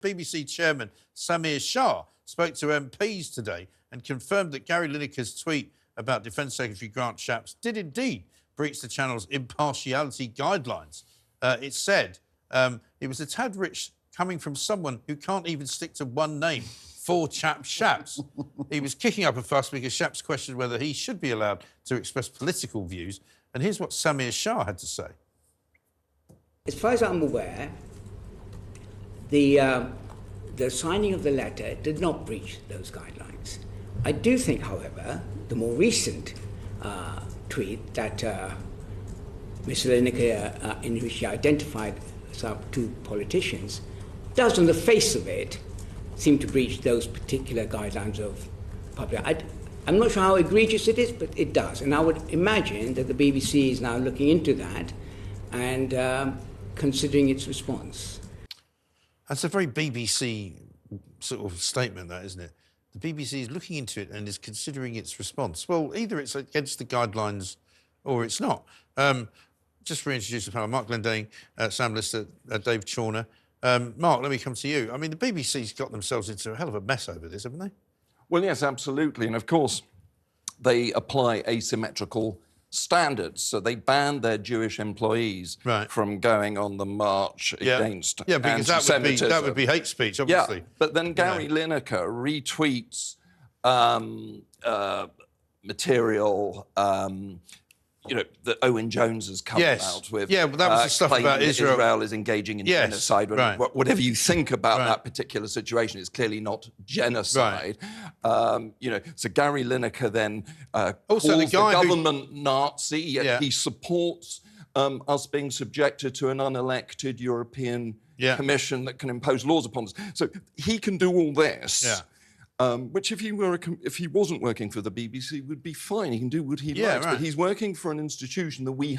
BBC chairman Samir Shah spoke to MPs today and confirmed that Gary Lineker's tweet about Defence Secretary Grant Shapps did indeed breach the channel's impartiality guidelines. It said it was a tad rich coming from someone who can't even stick to one name, for Shapps. He was kicking up a fuss because Shapps questioned whether he should be allowed to express political views. And here's what Samir Shah had to say. As far as I'm aware, the signing of the letter did not breach those guidelines. I do think, however, the more recent tweet that Mr. Lineker, in which he identified two politicians, does, on the face of it, seem to breach those particular guidelines of public. I'm not sure how egregious it is, but it does. And I would imagine that the BBC is now looking into that and considering its response. That's a very BBC sort of statement, that, isn't it? The BBC is looking into it and is considering its response. Well, either it's against the guidelines or it's not. Just reintroduce the panel. Mark Glendane, Sam Lister, Dave Chawner. Mark, let me come to you. I mean, the BBC's got themselves into a hell of a mess over this, haven't they? Well, yes, absolutely. And, of course, they apply asymmetrical standards. So they banned their Jewish employees from going on the march against anti-Semitism. That would be hate speech, obviously. Yeah, but then Gary Lineker retweets material, that Owen Jones has come out with. Yeah, well, that was the stuff about Israel. Israel is engaging in genocide. Whatever you think about that particular situation, it's clearly not genocide. So Gary Lineker then calls the government Nazi. He supports us being subjected to an unelected European Commission that can impose laws upon us. So he can do all this. Which, if he wasn't working for the BBC, would be fine. He can do what he likes. But he's working for an institution that we